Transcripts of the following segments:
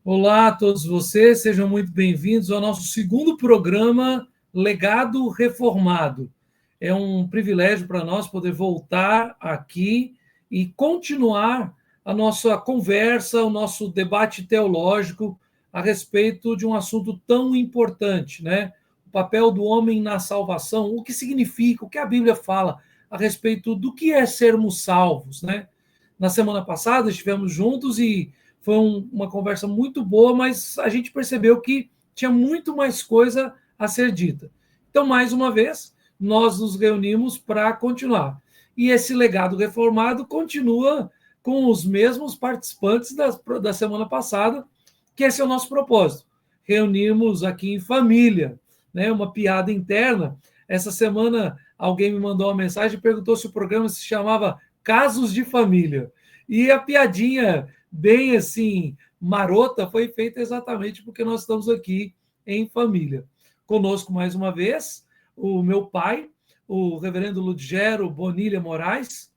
Olá a todos vocês, sejam muito bem-vindos ao nosso segundo programa Legado Reformado. É um privilégio para nós poder voltar aqui e continuar a nossa conversa, o nosso debate teológico a respeito de um assunto tão importante, né? O papel do homem na salvação, o que significa, o que a Bíblia fala a respeito do que é sermos salvos, né? Na semana passada estivemos juntos e foi uma conversa muito boa, mas a gente percebeu que tinha muito mais coisa a ser dita. Então, mais uma vez, nós nos reunimos para continuar. E esse legado reformado continua com os mesmos participantes da semana passada, que esse é o nosso propósito. Reunirmos aqui em família, né? Uma piada interna. Essa semana, alguém me mandou uma mensagem e perguntou se o programa se chamava Casos de Família. E a piadinha bem assim, marota, foi feita exatamente porque nós estamos aqui em família. Conosco, mais uma vez, o meu pai, o reverendo Ludgero Bonilha Moraes,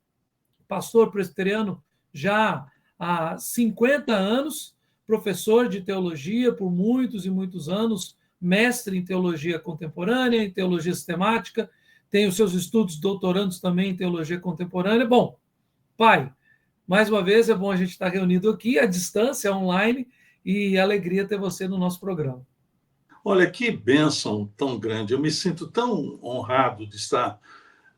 pastor presbiteriano já há 50 anos, professor de teologia por muitos e muitos anos, mestre em teologia contemporânea, em teologia sistemática, tem os seus estudos doutorandos também em teologia contemporânea. Bom, pai, mais uma vez, é bom a gente estar reunido aqui, à distância, online, e alegria ter você no nosso programa. Olha, que bênção tão grande. Eu me sinto tão honrado de estar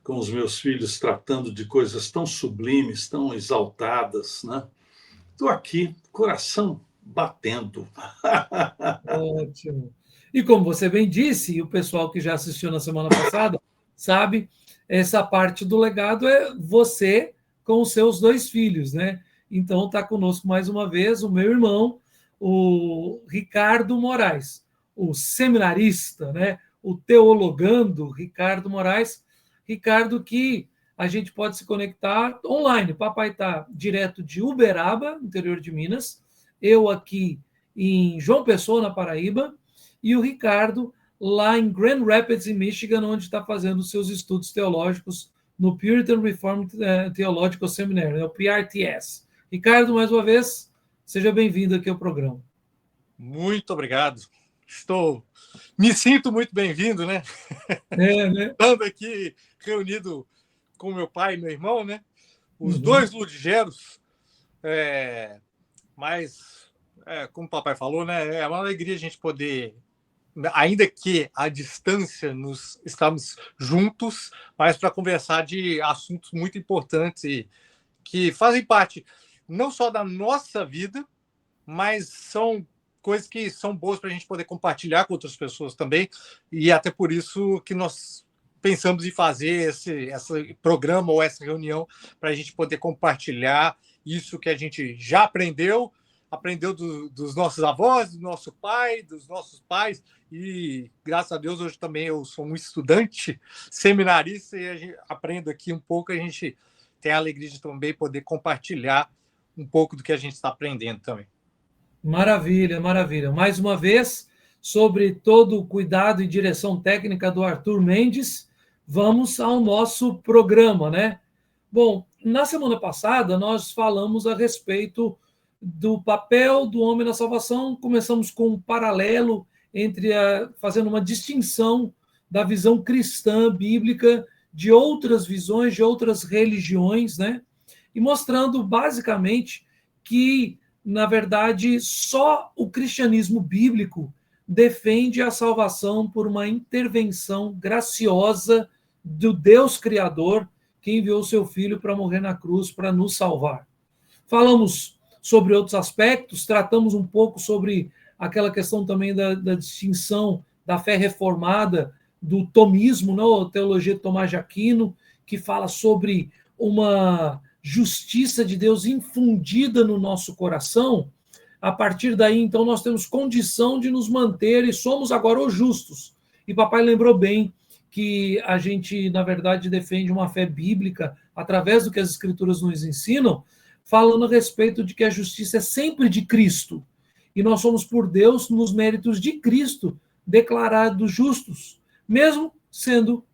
com os meus filhos tratando de coisas tão sublimes, tão exaltadas, né? Estou aqui, coração batendo. Ótimo. E como você bem disse, e o pessoal que já assistiu na semana passada sabe, essa parte do legado é você com os seus dois filhos, né? Então está conosco mais uma vez o meu irmão, o Ricardo Moraes, o seminarista, né? O teologando Ricardo Moraes. Ricardo, que a gente pode se conectar online. O papai está direto de Uberaba, interior de Minas, eu aqui em João Pessoa, na Paraíba, e o Ricardo lá em Grand Rapids, em Michigan, onde está fazendo os seus estudos teológicos no Puritan Reformed Theological Seminary, né, o PRTS. Ricardo, mais uma vez, seja bem-vindo aqui ao programa. Muito obrigado. Me sinto muito bem-vindo, né? Né? Estando aqui reunido com meu pai e meu irmão, né? Os dois Ludgeros, mas, como o papai falou, né? É uma alegria a gente poder, ainda que à distância, estamos juntos, mas para conversar de assuntos muito importantes e que fazem parte não só da nossa vida, mas são coisas que são boas para a gente poder compartilhar com outras pessoas também, e até por isso que nós pensamos em fazer esse programa ou essa reunião para a gente poder compartilhar isso que a gente já aprendeu dos nossos avós, do nosso pai, dos nossos pais, e graças a Deus hoje também eu sou um estudante seminarista e a gente aprendo aqui um pouco, a gente tem a alegria de também poder compartilhar um pouco do que a gente está aprendendo também. Maravilha, maravilha. Mais uma vez, sobre todo o cuidado e direção técnica do Arthur Mendes, vamos ao nosso programa, né? Bom, na semana passada nós falamos a respeito do papel do homem na salvação. Começamos com um paralelo fazendo uma distinção da visão cristã bíblica de outras visões, de outras religiões, né? E mostrando basicamente que, na verdade, só o cristianismo bíblico defende a salvação por uma intervenção graciosa do Deus Criador, que enviou seu Filho para morrer na cruz para nos salvar. Falamos sobre outros aspectos, tratamos um pouco sobre aquela questão também da distinção da fé reformada, do tomismo, não? A teologia de Tomás de Aquino, que fala sobre uma justiça de Deus infundida no nosso coração. A partir daí, então, nós temos condição de nos manter e somos agora os justos. E papai lembrou bem que a gente, na verdade, defende uma fé bíblica através do que as escrituras nos ensinam, falando a respeito de que a justiça é sempre de Cristo. E nós somos por Deus, nos méritos de Cristo, declarados justos, mesmo sendo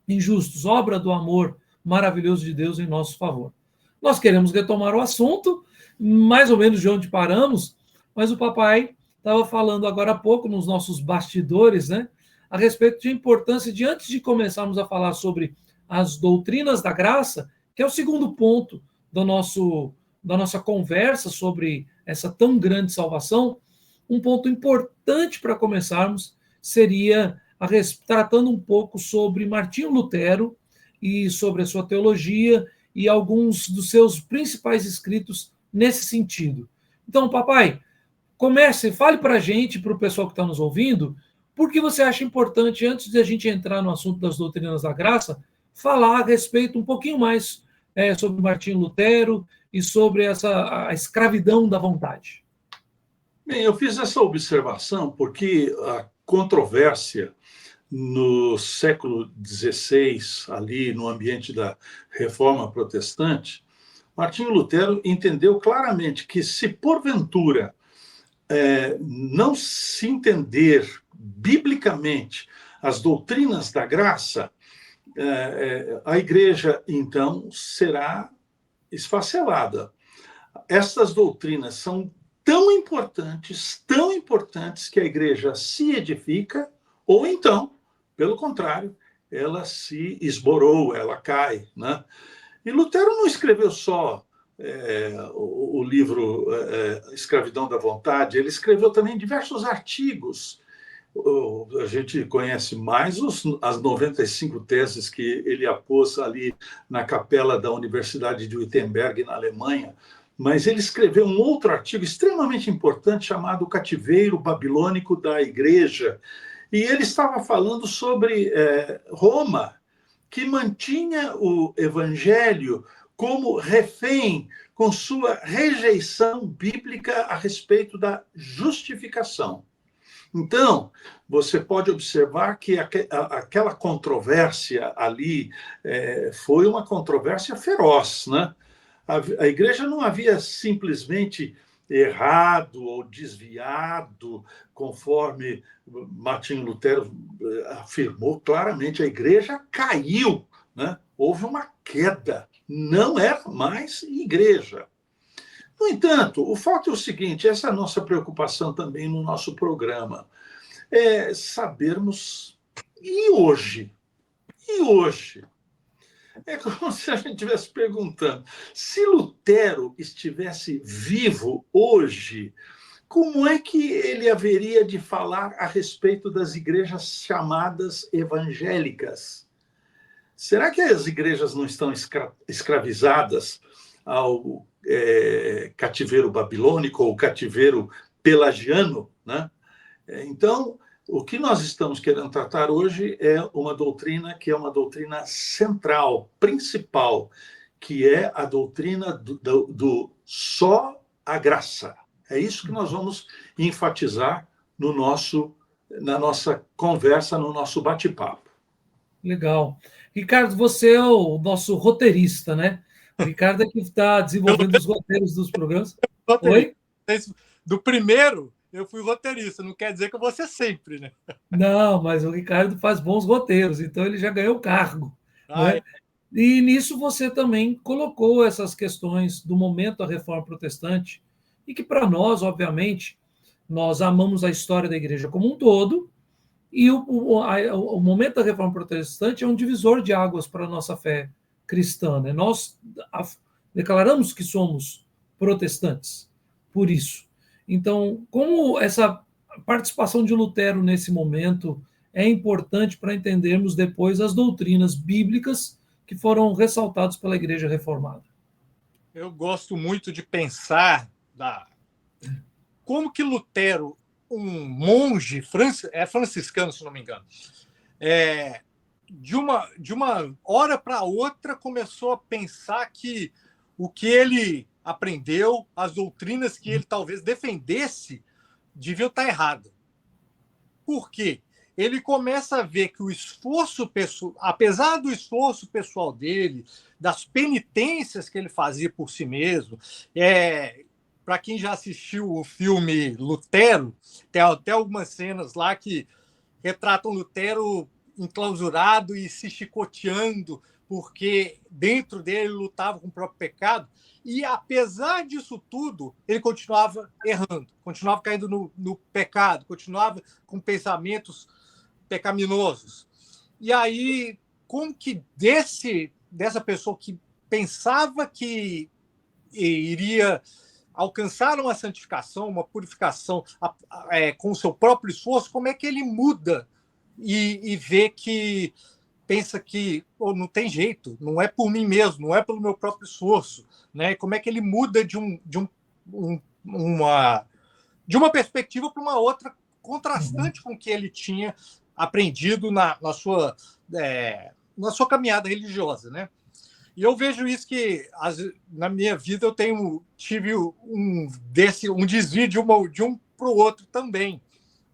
injustos, obra do amor maravilhoso de Deus em nosso favor. Nós queremos retomar o assunto, mais ou menos de onde paramos, mas o papai estava falando agora há pouco, nos nossos bastidores, né, a respeito de importância de, antes de começarmos a falar sobre as doutrinas da graça, que é o segundo ponto da nossa conversa sobre essa tão grande salvação, um ponto importante para começarmos seria tratando um pouco sobre Martinho Lutero e sobre a sua teologia e alguns dos seus principais escritos nesse sentido. Então, papai, fale para a gente, para o pessoal que está nos ouvindo, por que você acha importante, antes de a gente entrar no assunto das doutrinas da graça, falar a respeito um pouquinho mais sobre Martinho Lutero e sobre a escravidão da vontade. Bem, eu fiz essa observação porque a controvérsia no século XVI, ali no ambiente da Reforma Protestante, Martinho Lutero entendeu claramente que, se porventura não se entender biblicamente as doutrinas da graça, a igreja, então, será esfacelada. Estas doutrinas são tão importantes, que a igreja se edifica, ou então, pelo contrário, ela se esborou, ela cai, né? E Lutero não escreveu só o livro Escravidão da Vontade, ele escreveu também diversos artigos. A gente conhece mais as 95 teses que ele apôs ali na capela da Universidade de Wittenberg, na Alemanha, mas ele escreveu um outro artigo extremamente importante chamado O Cativeiro Babilônico da Igreja, e ele estava falando sobre Roma, que mantinha o evangelho como refém com sua rejeição bíblica a respeito da justificação. Então, você pode observar que aquela controvérsia ali foi uma controvérsia feroz, né? A igreja não havia simplesmente errado ou desviado, conforme Martinho Lutero afirmou claramente, a igreja caiu, né? Houve uma queda, não era mais igreja. No entanto, o fato é o seguinte, essa é a nossa preocupação também no nosso programa, é sabermos, e hoje? E hoje? É como se a gente estivesse perguntando, se Lutero estivesse vivo hoje, como é que ele haveria de falar a respeito das igrejas chamadas evangélicas? Será que as igrejas não estão escravizadas ao cativeiro babilônico ou cativeiro pelagiano, né? Então, o que nós estamos querendo tratar hoje é uma doutrina que é uma doutrina central, principal, que é a doutrina do só a graça. É isso que nós vamos enfatizar na nossa conversa, no nosso bate-papo. Legal. Ricardo, você é o nosso roteirista, né? O Ricardo é que está desenvolvendo os roteiros dos programas. Oi? Do primeiro, eu fui roteirista, não quer dizer que eu vou ser sempre, né? Não, mas o Ricardo faz bons roteiros, então ele já ganhou o cargo. Né? E nisso você também colocou essas questões do momento da Reforma Protestante, e que para nós, obviamente, nós amamos a história da igreja como um todo, e o momento da Reforma Protestante é um divisor de águas para a nossa fé cristã. Né? Nós declaramos que somos protestantes, por isso. Então, como essa participação de Lutero nesse momento é importante para entendermos depois as doutrinas bíblicas que foram ressaltadas pela Igreja Reformada? Eu gosto muito de pensar como que Lutero, um monge franciscano, se não me engano, de uma hora para outra começou a pensar que o que ele aprendeu, as doutrinas que ele talvez defendesse, deviam estar erradas. Por quê? Ele começa a ver que o esforço pessoal, apesar do esforço pessoal dele, das penitências que ele fazia por si mesmo, para quem já assistiu o filme Lutero, tem até algumas cenas lá que retratam Lutero enclausurado e se chicoteando porque dentro dele ele lutava com o próprio pecado, e apesar disso tudo, ele continuava errando, continuava caindo no pecado, continuava com pensamentos pecaminosos. E aí, como que dessa pessoa que pensava que iria alcançar uma santificação, uma purificação com o seu próprio esforço, como é que ele muda e vê que pensa que não tem jeito, não é por mim mesmo, não é pelo meu próprio esforço, né? Como é que ele muda de uma perspectiva para uma outra, contrastante com o que ele tinha aprendido na sua caminhada religiosa, né? E eu vejo isso que na minha vida eu tive um desvio de um para o outro também,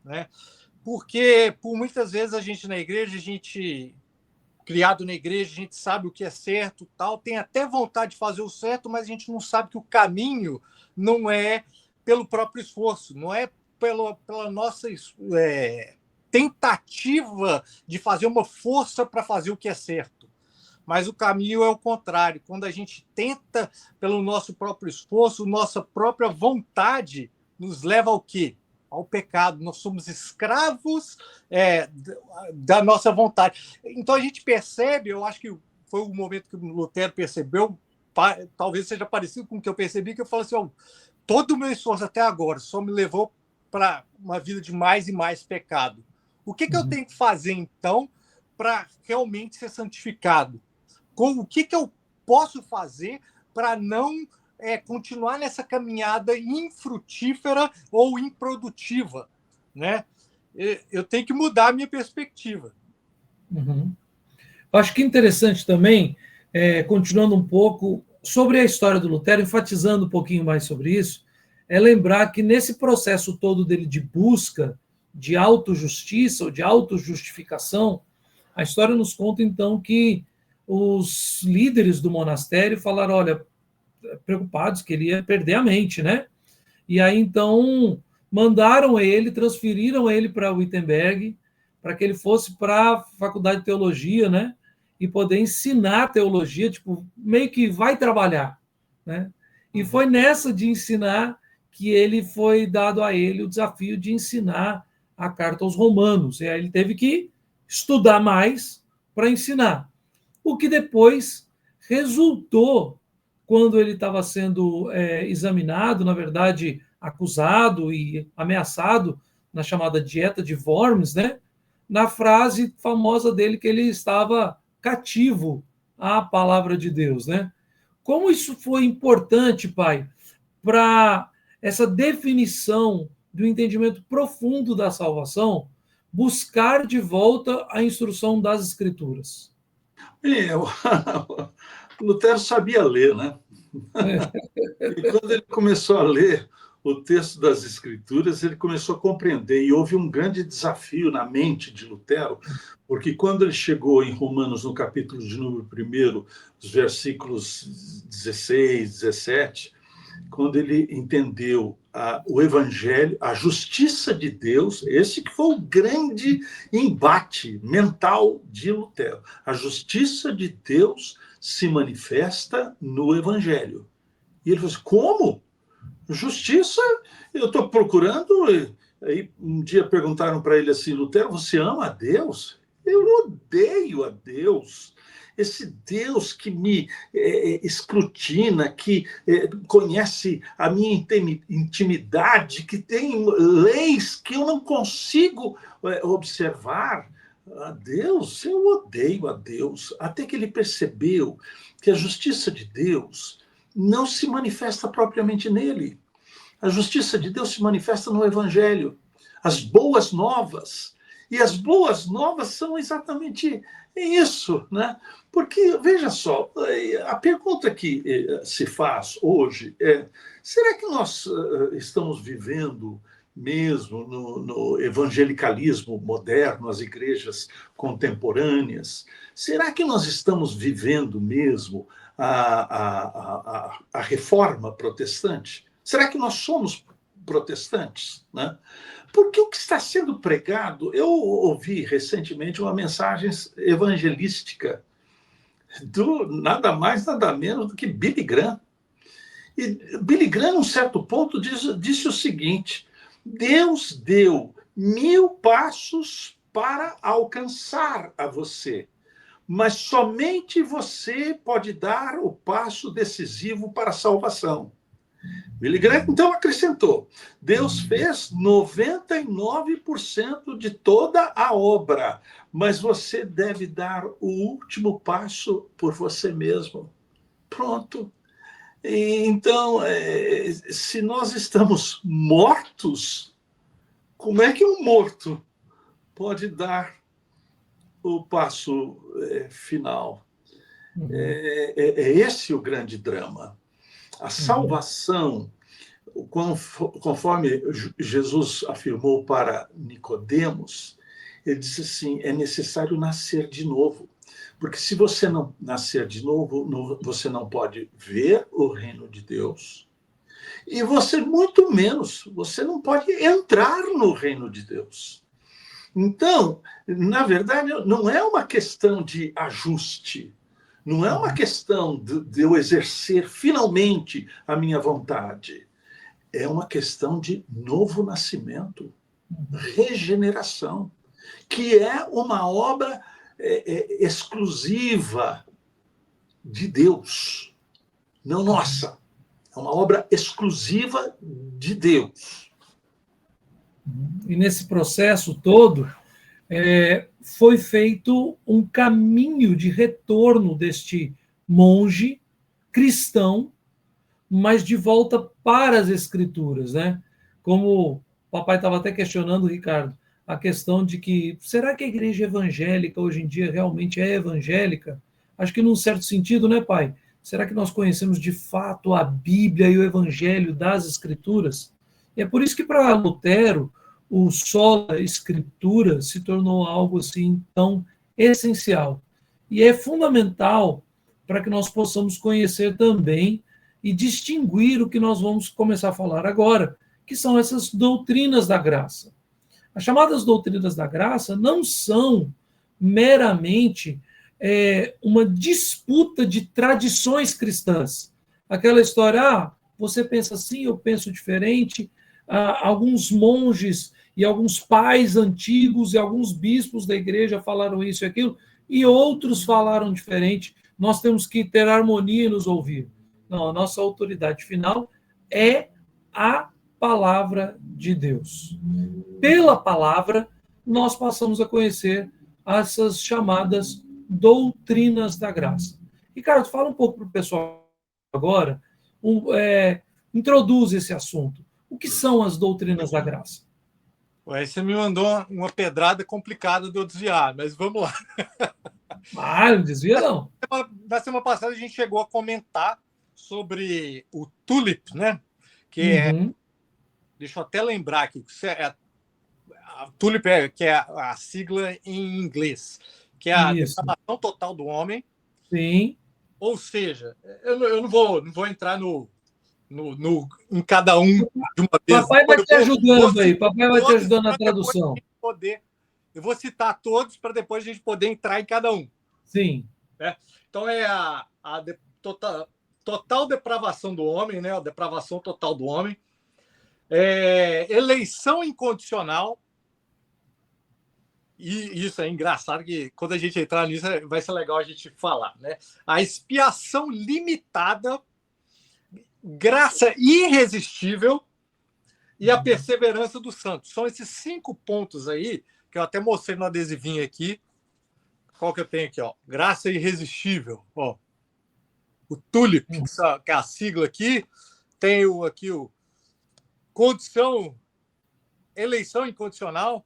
né? Porque por muitas vezes a gente na igreja, criado na igreja, a gente sabe o que é certo, tal, tem até vontade de fazer o certo, mas a gente não sabe que o caminho não é pelo próprio esforço, não é pela nossa tentativa de fazer uma força para fazer o que é certo. Mas o caminho é o contrário. Quando a gente tenta pelo nosso próprio esforço, nossa própria vontade nos leva ao quê? Ao pecado. Nós somos escravos da nossa vontade. Então a gente percebe, eu acho que foi o momento que o Lutero percebeu, talvez seja parecido com o que eu percebi, que eu falo assim, todo o meu esforço até agora só me levou para uma vida de mais e mais pecado. O que eu tenho que fazer, então, para realmente ser santificado? O que eu posso fazer para não continuar nessa caminhada infrutífera ou improdutiva, né? Eu tenho que mudar a minha perspectiva. Uhum. Acho que interessante também, continuando um pouco sobre a história do Lutero, enfatizando um pouquinho mais sobre isso, é lembrar que nesse processo todo dele de busca de autojustiça ou de autojustificação, a história nos conta então que os líderes do monastério falaram, olha, preocupados que ele ia perder a mente, né? E aí então transferiram ele para Wittenberg, para que ele fosse para a faculdade de teologia, né? E poder ensinar teologia, tipo, meio que vai trabalhar, né? E foi nessa de ensinar que ele foi dado a ele o desafio de ensinar a carta aos Romanos. E aí ele teve que estudar mais para ensinar. O que depois resultou, quando ele estava sendo examinado, na verdade, acusado e ameaçado na chamada dieta de Worms, né? Na frase famosa dele que ele estava cativo à palavra de Deus, né? Como isso foi importante, pai, para essa definição do entendimento profundo da salvação, buscar de volta a instrução das Escrituras. O Lutero sabia ler, né? E quando ele começou a ler o texto das Escrituras, ele começou a compreender, e houve um grande desafio na mente de Lutero, porque quando ele chegou em Romanos, no capítulo de número 1, os versículos 16, 17, quando ele entendeu o Evangelho, a justiça de Deus, esse que foi o grande embate mental de Lutero. A justiça de Deus se manifesta no Evangelho. E ele falou assim, como? Justiça? Eu estou procurando. Aí um dia perguntaram para ele assim, Lutero, você ama a Deus? Eu odeio a Deus. Esse Deus que me escrutina, que conhece a minha intimidade, que tem leis que eu não consigo observar. A Deus, eu odeio a Deus. Até que ele percebeu que a justiça de Deus não se manifesta propriamente nele. A justiça de Deus se manifesta no Evangelho. As boas novas. E as boas novas são exatamente isso, né? Porque, veja só, a pergunta que se faz hoje é, será que nós estamos vivendo mesmo no evangelicalismo moderno, as igrejas contemporâneas? Será que nós estamos vivendo mesmo a reforma protestante? Será que nós somos protestantes, né? Porque o que está sendo pregado, eu ouvi recentemente uma mensagem evangelística do nada mais, nada menos do que Billy Graham. E Billy Graham, num certo ponto, disse o seguinte: Deus deu 1000 passos para alcançar a você, mas somente você pode dar o passo decisivo para a salvação. Billy Graham, então, acrescentou: Deus fez 99% de toda a obra, mas você deve dar o último passo por você mesmo. Pronto. Então, se nós estamos mortos, como é que um morto pode dar o passo final? É esse o grande drama. A salvação, conforme Jesus afirmou para Nicodemos, ele disse assim: é necessário nascer de novo. Porque se você não nascer de novo, você não pode ver o reino de Deus. E você, muito menos, você não pode entrar no reino de Deus. Então, na verdade, não é uma questão de ajuste. Não é uma questão de eu exercer finalmente a minha vontade. É uma questão de novo nascimento, regeneração, que é uma obra exclusiva de Deus, não nossa. É uma obra exclusiva de Deus. E nesse processo todo, foi feito um caminho de retorno deste monge cristão, mas de volta para as Escrituras, né? Como o papai estava até questionando, Ricardo, a questão de que, será que a igreja evangélica hoje em dia realmente é evangélica? Acho que num certo sentido, né, pai? Será que nós conhecemos de fato a Bíblia e o evangelho das Escrituras? E é por isso que para Lutero, o sola escritura se tornou algo assim tão essencial. E é fundamental para que nós possamos conhecer também e distinguir o que nós vamos começar a falar agora, que são essas doutrinas da graça. As chamadas doutrinas da graça não são meramente uma disputa de tradições cristãs. Aquela história, você pensa assim, eu penso diferente. Alguns monges e alguns pais antigos e alguns bispos da igreja falaram isso e aquilo, e outros falaram diferente. Nós temos que ter harmonia e nos ouvir. Não, a nossa autoridade final é a palavra de Deus. Pela palavra, nós passamos a conhecer essas chamadas doutrinas da graça. Ricardo, fala um pouco para o pessoal agora, introduz esse assunto. O que são as doutrinas da graça? Aí você me mandou uma pedrada complicada de eu desviar, mas vamos lá. Não desvia não. Na semana passada a gente chegou a comentar sobre o TULIP, né? Que deixa eu até lembrar aqui, a TULIP que é a sigla em inglês, que é a depravação total do homem. Sim. Ou seja, eu não vou entrar em cada um de uma vez. Papai vai te ajudando aí, papai vai te ajudando na tradução. Eu vou citar todos para depois a gente poder entrar em cada um. Sim. Então, é a total depravação do homem, né? A depravação total do homem. Eleição incondicional. E isso é engraçado, que quando a gente entrar nisso vai ser legal a gente falar, né? A expiação limitada, graça irresistível e a perseverança dos santos. São esses 5 pontos aí, que eu até mostrei no adesivinho aqui. Qual que eu tenho aqui? Ó? Graça irresistível. Ó. O TULIP, que é a sigla aqui. Tem aqui o condição, eleição incondicional.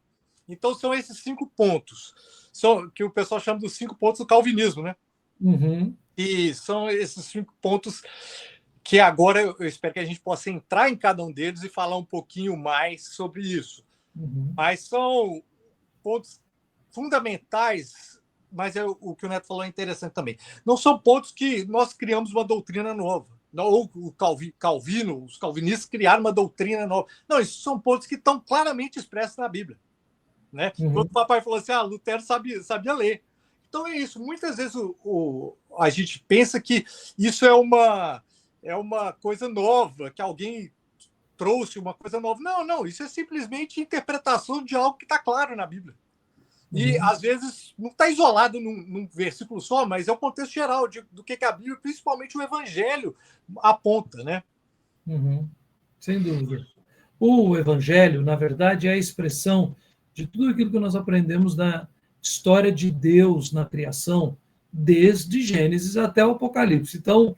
Então, são esses 5 pontos, que o pessoal chama dos 5 pontos do calvinismo, né? E são esses 5 pontos que agora eu espero que a gente possa entrar em cada um deles e falar um pouquinho mais sobre isso. Mas são pontos fundamentais, mas o que o Neto falou é interessante também. Não são pontos que nós criamos uma doutrina nova, ou o Calvino, os calvinistas criaram uma doutrina nova. Não, isso são pontos que estão claramente expressos na Bíblia. Né? Quando o papai falou assim, Lutero sabia ler. então é isso. Muitas vezes a gente pensa que isso é uma coisa nova, que alguém trouxe uma coisa nova. Não, isso é simplesmente interpretação de algo que está claro na Bíblia. E, às vezes, não está isolado num versículo só, mas é o contexto geral do que a Bíblia, principalmente o Evangelho, aponta, né? Sem dúvida. O Evangelho, na verdade, é a expressão de tudo aquilo que nós aprendemos da história de Deus na criação, desde Gênesis até o Apocalipse. Então,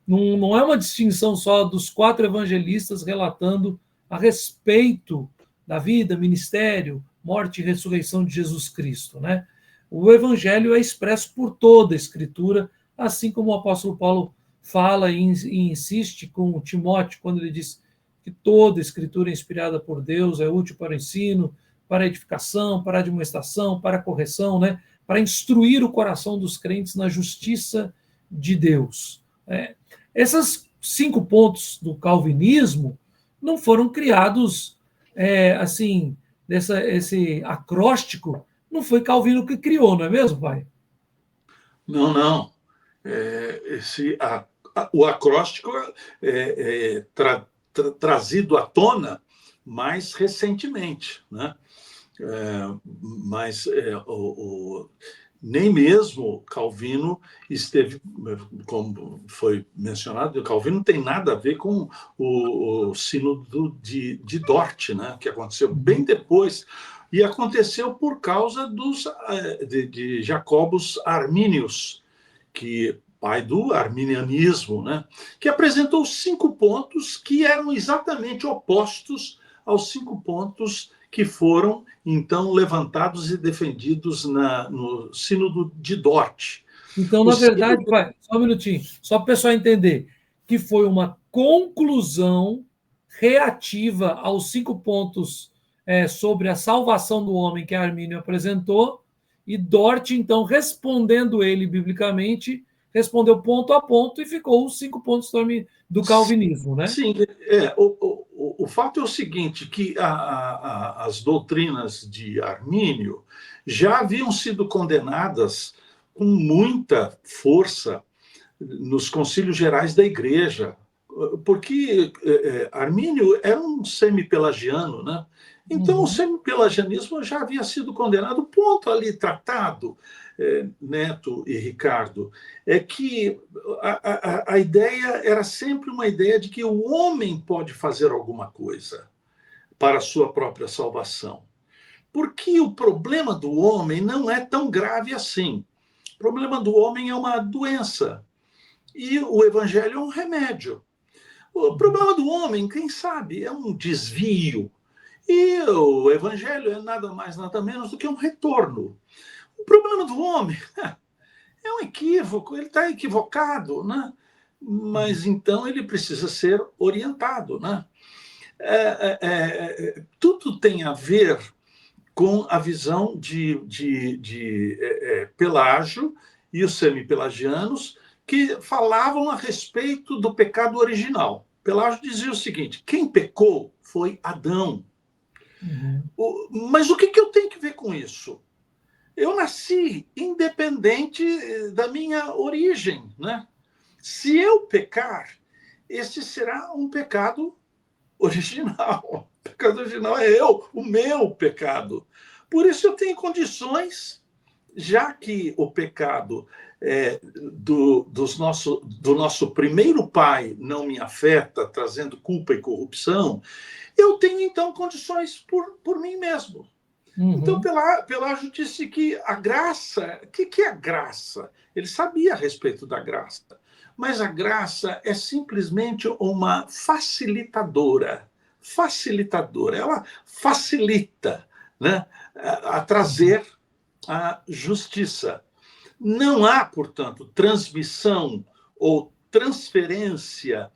não é uma distinção só dos 4 evangelistas relatando a respeito da vida, ministério, morte e ressurreição de Jesus Cristo, né? O Evangelho é expresso por toda a Escritura, assim como o apóstolo Paulo fala e insiste com Timóteo, quando ele diz que toda a Escritura é inspirada por Deus, é útil para o ensino, para a edificação, para a admoestação, para a correção, né? Para instruir o coração dos crentes na justiça de Deus. Esses 5 pontos do calvinismo não foram criados assim, esse acróstico, não foi Calvino que criou, não é mesmo, pai? Não. O acróstico é trazido à tona mais recentemente, né? Mas nem mesmo Calvino esteve, como foi mencionado, Calvino não tem nada a ver com o sínodo de Dort, né, que aconteceu bem depois, e aconteceu por causa de Jacobus Arminius, que pai do arminianismo, né, que apresentou 5 pontos que eram exatamente opostos aos 5 pontos que foram, então, levantados e defendidos no Sínodo de Dort. Então, na verdade, pai, só um minutinho, só para o pessoal entender, que foi uma conclusão reativa aos 5 pontos sobre a salvação do homem que Armínio apresentou, e Dort, então, respondendo ele biblicamente, respondeu ponto a ponto e ficou os 5 pontos do calvinismo, né? Sim, o fato é o seguinte, que as doutrinas de Armínio já haviam sido condenadas com muita força nos concílios gerais da Igreja, porque Armínio era um semi-pelagiano, né? Então, o semi-pelagianismo já havia sido condenado. O ponto ali tratado, Neto e Ricardo, é que a ideia era sempre uma ideia de que o homem pode fazer alguma coisa para a sua própria salvação. Porque o problema do homem não é tão grave assim. O problema do homem é uma doença. E o evangelho é um remédio. O problema do homem, quem sabe, é um desvio. E o evangelho é nada mais, nada menos do que um retorno. O problema do homem é um equívoco, ele está equivocado, né? Mas então ele precisa ser orientado, né? Tudo tem a ver com a visão de Pelágio e os semi-pelagianos, que falavam a respeito do pecado original. Pelágio dizia o seguinte: quem pecou foi Adão. Mas o que eu tenho que ver com isso? Eu nasci independente da minha origem, né? Se eu pecar, esse será um pecado original. O pecado original é o meu pecado. Por isso eu tenho condições, já que o pecado do nosso primeiro pai não me afeta, trazendo culpa e corrupção, eu tenho, então, condições por mim mesmo. Então, Pelágio disse que a graça... O que é a graça? Ele sabia a respeito da graça. Mas a graça é simplesmente uma facilitadora. Ela facilita, né, a trazer a justiça. Não há, portanto, transmissão ou transferência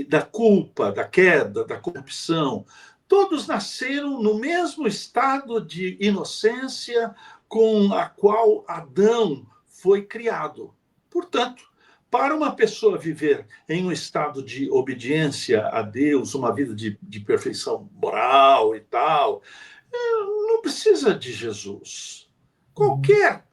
da culpa, da queda, da corrupção. Todos nasceram no mesmo estado de inocência com a qual Adão foi criado. Portanto, para uma pessoa viver em um estado de obediência a Deus, uma vida de perfeição moral e tal, não precisa de Jesus. Qualquer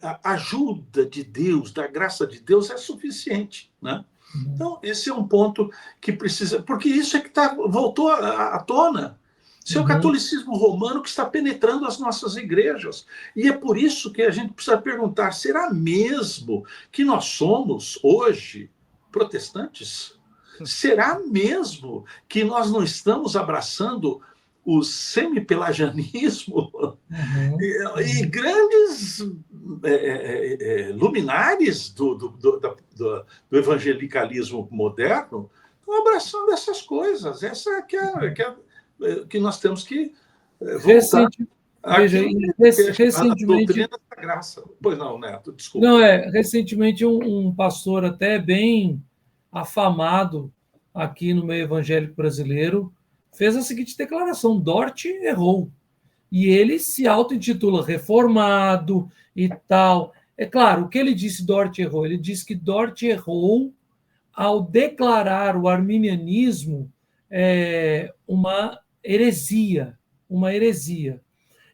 a ajuda de Deus, da graça de Deus, é suficiente, né? Então, esse é um ponto que precisa... Porque isso é que voltou à tona. Isso é o catolicismo romano que está penetrando as nossas igrejas. E é por isso que a gente precisa perguntar, será mesmo que nós somos, hoje, protestantes? Será mesmo que nós não estamos abraçando o semipelagianismo e grandes luminares do evangelicalismo moderno estão abraçando essas coisas? Essa é que nós temos que voltar recentemente, doutrina da graça. Pois não, Neto, desculpa. Não, recentemente um pastor até bem afamado aqui no meio evangélico brasileiro fez a seguinte declaração: Dort errou. E ele se auto-intitula reformado e tal. É claro, o que ele disse Dort errou? Ele disse que Dort errou ao declarar o arminianismo uma heresia.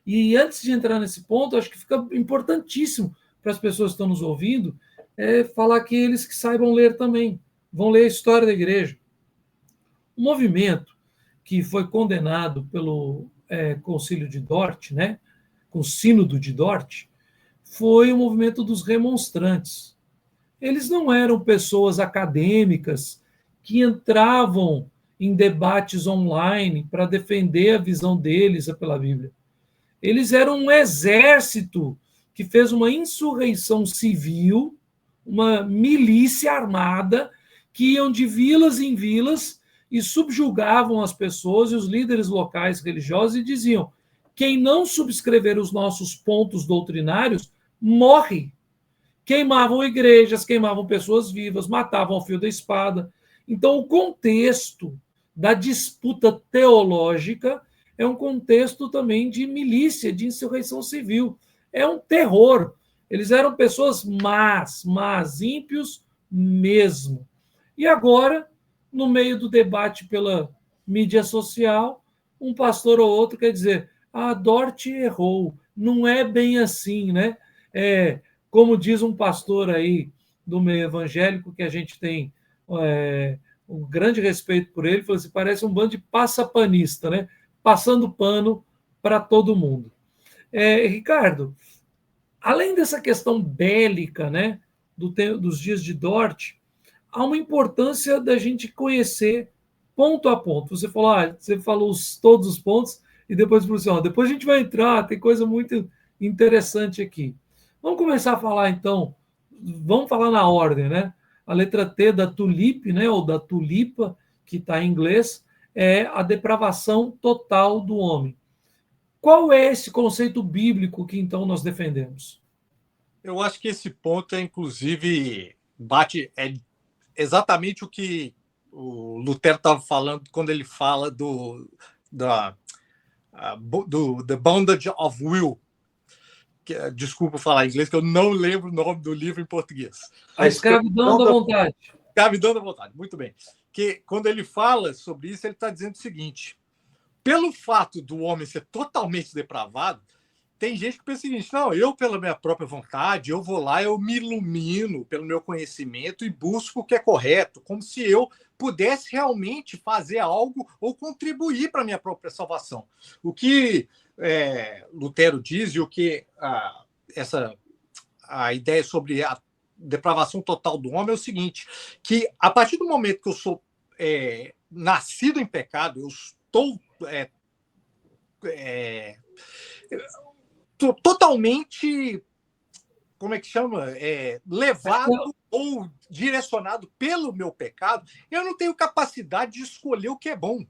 E antes de entrar nesse ponto, acho que fica importantíssimo para as pessoas que estão nos ouvindo falar que eles que saibam ler também, vão ler a história da igreja. O movimento que foi condenado pelo Concílio de Dort, né, com o Sínodo de Dort, foi o movimento dos remonstrantes. Eles não eram pessoas acadêmicas que entravam em debates online para defender a visão deles pela Bíblia. Eles eram um exército que fez uma insurreição civil, uma milícia armada, que iam de vilas em vilas e subjugavam as pessoas e os líderes locais religiosos e diziam: quem não subscrever os nossos pontos doutrinários morre. Queimavam igrejas, queimavam pessoas vivas, matavam ao fio da espada. Então, o contexto da disputa teológica é um contexto também de milícia, de insurreição civil. É um terror. Eles eram pessoas más, ímpios mesmo. E agora, no meio do debate pela mídia social, um pastor ou outro quer dizer: Dort errou, não é bem assim, né? Como diz um pastor aí do meio evangélico, que a gente tem um grande respeito por ele, falou assim: parece um bando de passapanista, né? Passando pano para todo mundo. Ricardo, além dessa questão bélica, né, dos dias de Dort, há uma importância da gente conhecer ponto a ponto. Você falou todos os pontos e depois falou assim: depois a gente vai entrar, tem coisa muito interessante aqui. Vamos começar a falar, então, vamos falar na ordem, né? A letra T da tulipe, né, ou da tulipa, que está em inglês, é a depravação total do homem. Qual é esse conceito bíblico que, então, nós defendemos? Eu acho que esse ponto, inclusive, bate exatamente o que o Lutero estava falando quando ele fala The Bondage of Will. Desculpa falar em inglês, que eu não lembro o nome do livro em português. A escravidão da vontade. Escravidão da vontade, muito bem. Que quando ele fala sobre isso, ele está dizendo o seguinte: pelo fato do homem ser totalmente depravado, tem gente que pensa o seguinte: não, eu, pela minha própria vontade, eu vou lá, eu me ilumino pelo meu conhecimento e busco o que é correto, como se eu pudesse realmente fazer algo ou contribuir para a minha própria salvação. O que Lutero diz e o que a ideia sobre a depravação total do homem é o seguinte: que a partir do momento que eu sou nascido em pecado, eu estou totalmente, como é que chama? Levado ou direcionado pelo meu pecado, eu não tenho capacidade de escolher o que é bom.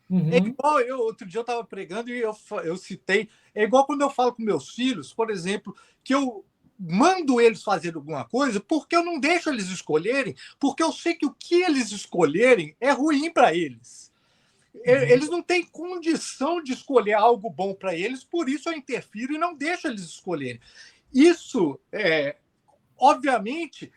Uhum. É igual outro dia eu estava pregando e eu citei, é igual quando eu falo com meus filhos, por exemplo, que eu mando eles fazer alguma coisa porque eu não deixo eles escolherem, porque eu sei que o que eles escolherem é ruim para eles. Eles não têm condição de escolher algo bom para eles, por isso eu interfiro e não deixo eles escolherem. Isso, obviamente,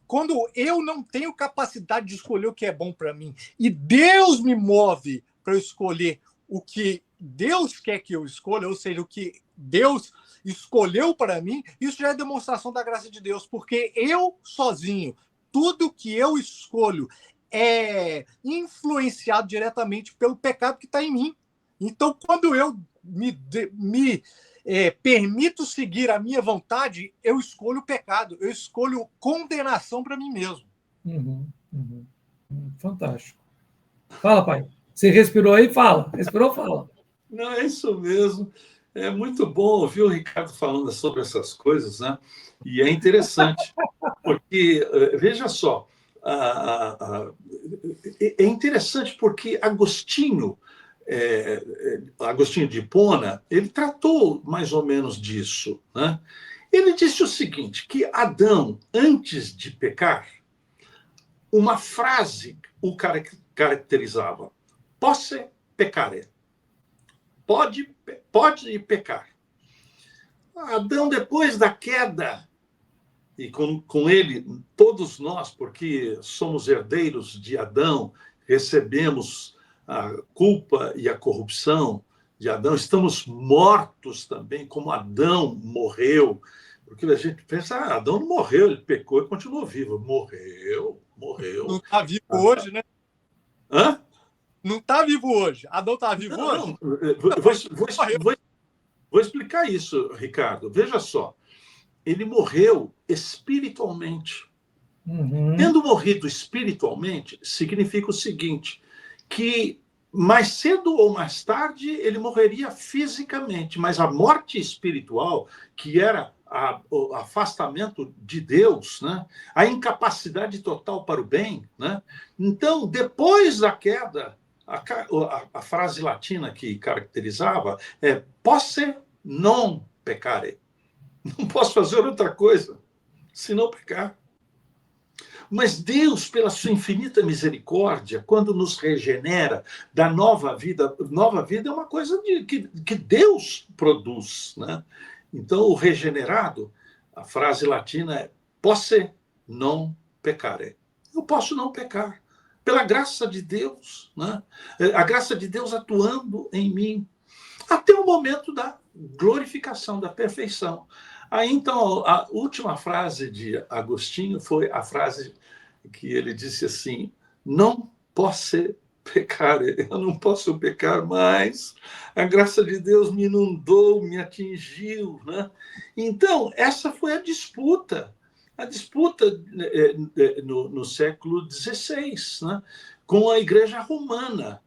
quando eu não tenho capacidade de escolher o que é bom para mim e Deus me move para eu escolher o que Deus quer que eu escolha, ou seja, o que Deus escolheu para mim, isso já é demonstração da graça de Deus, porque eu sozinho, tudo que eu escolho é influenciado diretamente pelo pecado que está em mim. Então, quando eu me permito seguir a minha vontade, eu escolho o pecado, eu escolho condenação para mim mesmo. Fantástico. Fala, pai. Você respirou aí? Fala. Respirou? Fala. Não, é isso mesmo. É muito bom ouvir o Ricardo falando sobre essas coisas, né? E é interessante, porque, veja só, é interessante porque Agostinho de Hipona, ele tratou mais ou menos disso, né? Ele disse o seguinte, que Adão, antes de pecar, uma frase o caracterizava: posse peccare. Pode pecar. Adão, depois da queda, e com ele todos nós, porque somos herdeiros de Adão, recebemos a culpa e a corrupção de Adão, estamos mortos também, como Adão morreu. Porque a gente pensa, Adão não morreu, ele pecou e continuou vivo. Morreu. Não está vivo hoje, né? Hã? Não está vivo hoje. Adão está vivo hoje? Vou explicar isso, Ricardo. Veja só. Ele morreu espiritualmente. Tendo morrido espiritualmente, significa o seguinte, que mais cedo ou mais tarde ele morreria fisicamente, mas a morte espiritual, que era o afastamento de Deus, né? A incapacidade total para o bem, né? Então, depois da queda, a frase latina que caracterizava é posse non peccare. Não posso fazer outra coisa senão pecar. Mas Deus, pela sua infinita misericórdia, quando nos regenera, dá nova vida é uma coisa que Deus produz, né? Então, o regenerado, a frase latina é posse non peccare. Eu posso não pecar, pela graça de Deus, né? A graça de Deus atuando em mim, até o momento da glorificação, da perfeição. Aí, então, a última frase de Agostinho foi a frase que ele disse assim: não posso pecar, eu não posso pecar mais, a graça de Deus me inundou, me atingiu, né? Então, essa foi a disputa no século XVI, né? Com a Igreja Romana,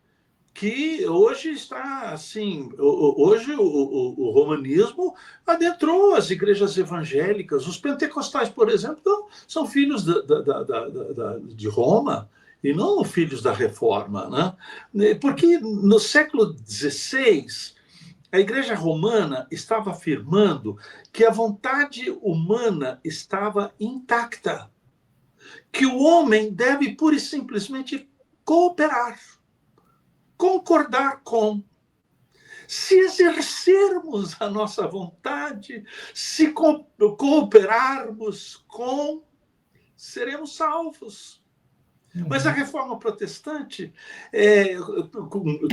que hoje está assim, hoje o romanismo adentrou as igrejas evangélicas. Os pentecostais, por exemplo, são filhos de Roma e não filhos da Reforma, né? Porque no século XVI a igreja romana estava afirmando que a vontade humana estava intacta, que o homem deve pura e simplesmente cooperar, concordar com. Se exercermos a nossa vontade, se cooperarmos com, seremos salvos. Mas a reforma protestante,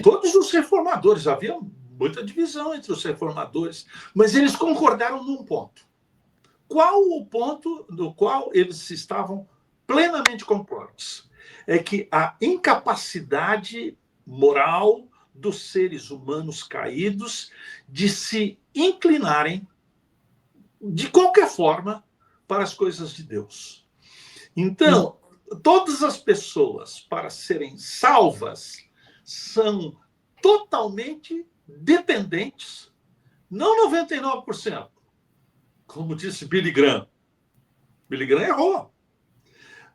todos os reformadores, havia muita divisão entre os reformadores, mas eles concordaram num ponto. Qual o ponto no qual eles estavam plenamente concordes? É que a incapacidade moral dos seres humanos caídos de se inclinarem de qualquer forma para as coisas de Deus. Então, todas as pessoas, para serem salvas, são totalmente dependentes, não 99%, como disse Billy Graham. Billy Graham errou.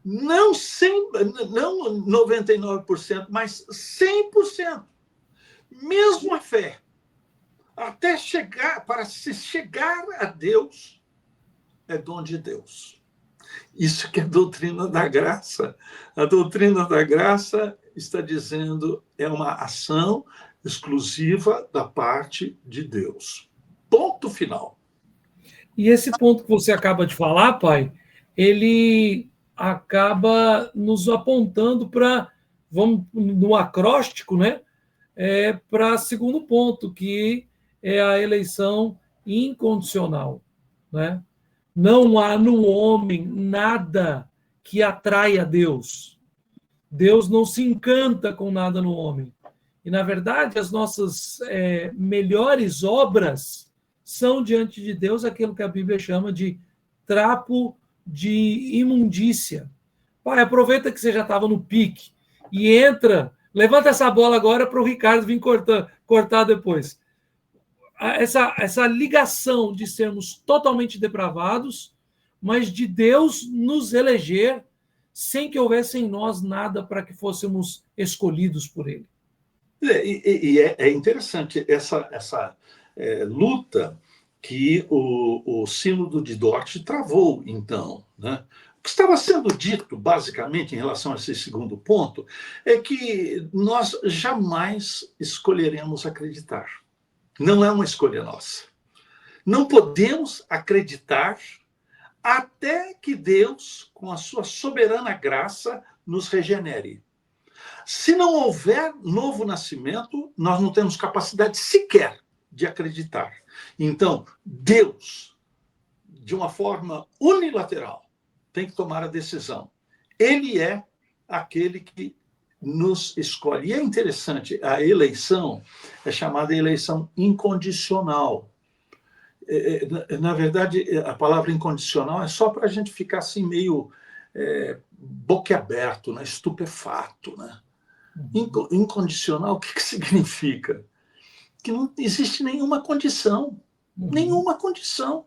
Não 99%, mas 100%. Mesmo a fé, até para se chegar a Deus, é dom de Deus. Isso que é a doutrina da graça. A doutrina da graça está dizendo é uma ação exclusiva da parte de Deus. Ponto final. E esse ponto que você acaba de falar, pai, ele acaba nos apontando para, vamos no acróstico, né? Para segundo ponto, que é a eleição incondicional, né? Não há no homem nada que atrai a Deus. Deus não se encanta com nada no homem. E, na verdade, as nossas melhores obras são, diante de Deus, aquilo que a Bíblia chama de trapo de imundícia. Pai, aproveita que você já estava no pique e entra, levanta essa bola agora para o Ricardo vir cortar depois. Essa ligação de sermos totalmente depravados, mas de Deus nos eleger sem que houvesse em nós nada para que fôssemos escolhidos por Ele. É interessante essa luta que o Sínodo de Dort travou, então, né? O que estava sendo dito, basicamente, em relação a esse segundo ponto, é que nós jamais escolheremos acreditar. Não é uma escolha nossa. Não podemos acreditar até que Deus, com a sua soberana graça, nos regenere. Se não houver novo nascimento, nós não temos capacidade sequer de acreditar. Então, Deus, de uma forma unilateral, tem que tomar a decisão. Ele é aquele que nos escolhe. E é interessante, a eleição é chamada eleição incondicional. Na verdade, a palavra incondicional é só para a gente ficar assim meio boquiaberto, né? Estupefato, né? Incondicional, o que significa? Que não existe nenhuma condição. Nenhuma condição.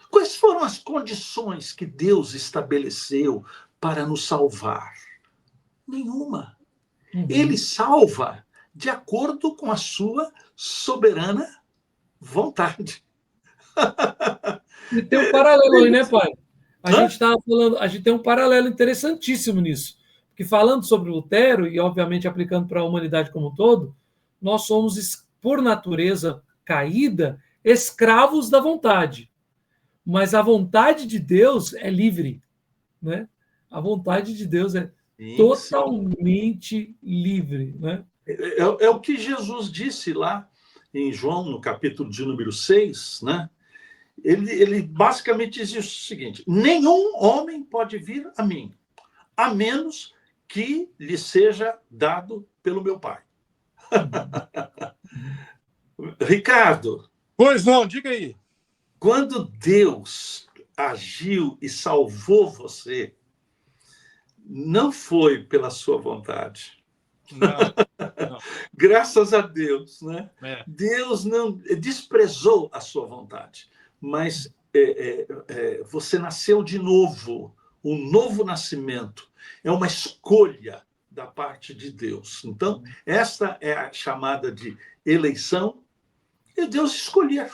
Quais foram as condições que Deus estabeleceu para nos salvar? Nenhuma. Ele salva de acordo com a sua soberana vontade. E tem um paralelo aí, né, pai? A gente estava falando, a gente tem um paralelo interessantíssimo nisso. Porque falando sobre Lutero, e obviamente aplicando para a humanidade como um todo, nós somos, por natureza caída, escravos da vontade. Mas a vontade de Deus é livre, né? A vontade de Deus é totalmente livre, né? É o que Jesus disse lá em João, no capítulo de número 6, né? Ele basicamente diz o seguinte: nenhum homem pode vir a mim, a menos que lhe seja dado pelo meu Pai. Ricardo. Pois não, diga aí. Quando Deus agiu e salvou você, não foi pela sua vontade. Não. Graças a Deus, né? Deus não desprezou a sua vontade, mas você nasceu de novo. O novo nascimento é uma escolha da parte de Deus. Então, esta é a chamada de eleição, e Deus escolher.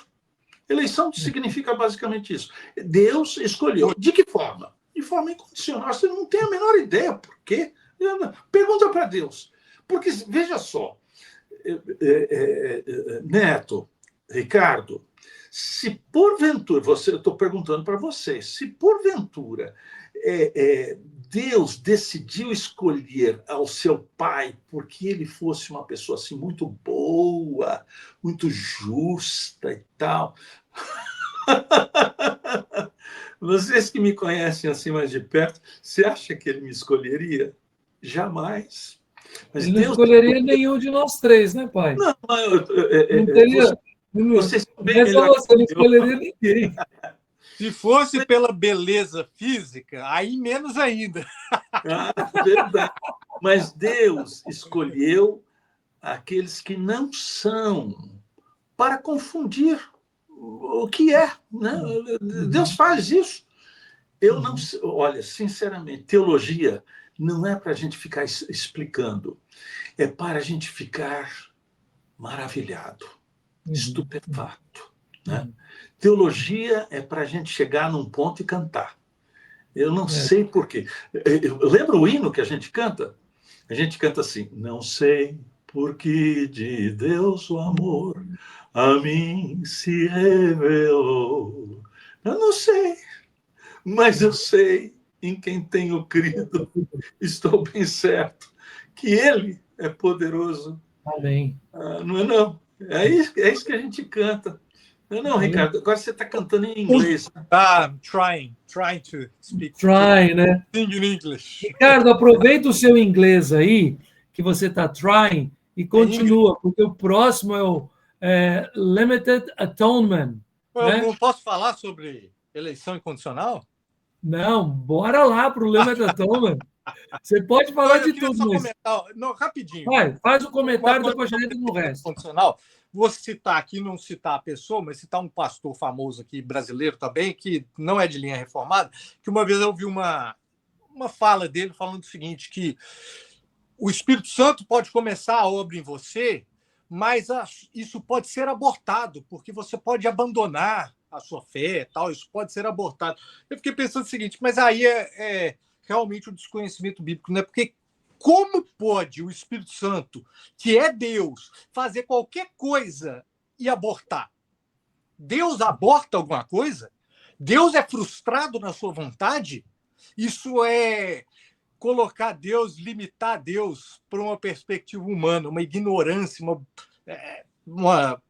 Eleição significa basicamente isso. Deus escolheu. De que forma? De forma incondicional. Você não tem a menor ideia por quê. Pergunta para Deus. Porque, veja só, Neto, Ricardo, se porventura, eu estou perguntando para vocês, se porventura Deus decidiu escolher ao seu pai porque ele fosse uma pessoa assim muito boa, muito justa e tal. Vocês que me conhecem assim mais de perto, você acha que ele me escolheria? Jamais. Mas ele não escolheria nenhum de nós três, né, pai? Não, não teria. Vocês bem melhor você não escolheria ninguém. Se fosse pela beleza física, aí menos ainda. Verdade. Mas Deus escolheu aqueles que não são para confundir o que é, né? Deus faz isso. Eu não, olha, sinceramente, teologia não é para a gente ficar explicando, é para a gente ficar maravilhado, estupefato, né? Teologia é para a gente chegar num ponto e cantar. Eu não sei por quê. Lembra o hino que a gente canta? A gente canta assim: não sei por que de Deus o amor a mim se revelou. Eu não sei, mas eu sei em quem tenho crido. Estou bem certo que Ele é poderoso. Amém. Não é não? É isso que a gente canta. Não, Ricardo, agora você está cantando em inglês. Trying to speak. Try, né? Sing in English. Ricardo, aproveita o seu inglês aí, que você está trying, e continua, porque o próximo é o Limited Atonement. Eu não posso falar sobre eleição incondicional? Não, bora lá para o Limited Atonement. Você pode falar de tudo, mas... Não, rapidinho. Faz o comentário, depois a gente entra no resto. Condicional. Vou citar aqui, não citar a pessoa, mas citar um pastor famoso aqui, brasileiro também, que não é de linha reformada, que uma vez eu ouvi uma fala dele falando o seguinte, que o Espírito Santo pode começar a obra em você, mas isso pode ser abortado, porque você pode abandonar a sua fé, tal, isso pode ser abortado. Eu fiquei pensando o seguinte, mas aí é realmente o desconhecimento bíblico, né? Porque como pode o Espírito Santo, que é Deus, fazer qualquer coisa e abortar? Deus aborta alguma coisa? Deus é frustrado na sua vontade? Isso é colocar Deus, limitar Deus para uma perspectiva humana, uma ignorância, uma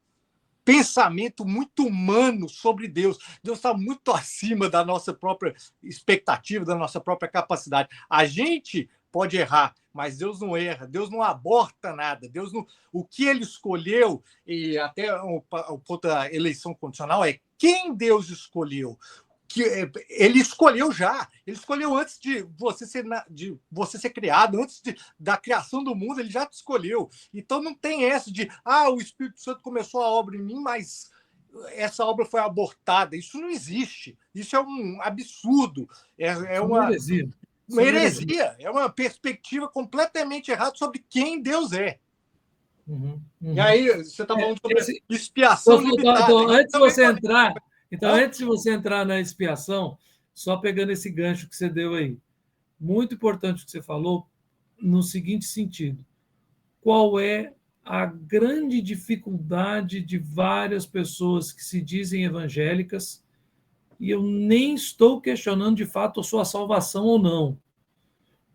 pensamento muito humano sobre Deus. Deus está muito acima da nossa própria expectativa, da nossa própria capacidade. A gente pode errar, mas Deus não erra, Deus não aborta nada, Deus não... O que ele escolheu, e até o ponto da eleição condicional, é quem Deus escolheu. Que ele escolheu já, ele escolheu antes de você ser criado, antes da criação do mundo, ele já te escolheu. Então não tem essa de o Espírito Santo começou a obra em mim, mas essa obra foi abortada. Isso não existe. Isso é um absurdo. É uma heresia. É uma perspectiva completamente errada sobre quem Deus é. E aí, você está falando sobre expiação limitada. Antes de você entrar... Então, antes de você entrar na expiação, só pegando esse gancho que você deu aí, muito importante o que você falou, no seguinte sentido: qual é a grande dificuldade de várias pessoas que se dizem evangélicas, e eu nem estou questionando de fato a sua salvação ou não,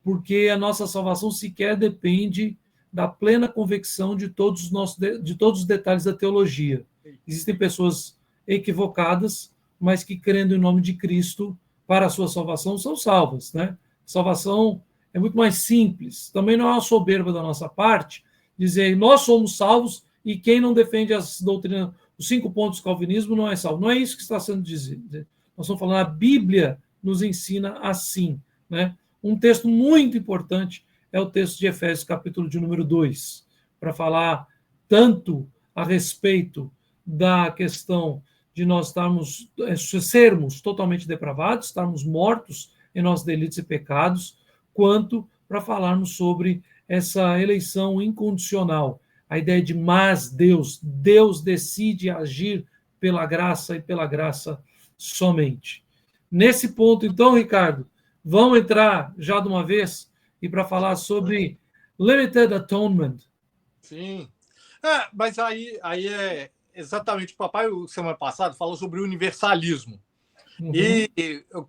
porque a nossa salvação sequer depende da plena convicção de todos os detalhes da teologia. Existem pessoas equivocadas, mas que, crendo em nome de Cristo para a sua salvação, são salvas, né? Salvação é muito mais simples. Também não é uma soberba da nossa parte dizer nós somos salvos e quem não defende as doutrinas, os 5 pontos do calvinismo não é salvo. Não é isso que está sendo dito. Nós estamos falando, a Bíblia nos ensina assim, né? Um texto muito importante é o texto de Efésios, capítulo de número 2, para falar tanto a respeito da questão de nós sermos totalmente depravados, estarmos mortos em nossos delitos e pecados, quanto para falarmos sobre essa eleição incondicional, a ideia de mas Deus decide agir pela graça e pela graça somente. Nesse ponto, então, Ricardo, vamos entrar já de uma vez e para falar sobre Limited Atonement. Sim. Mas aí é exatamente, o papai, semana passada, falou sobre universalismo. Uhum. E o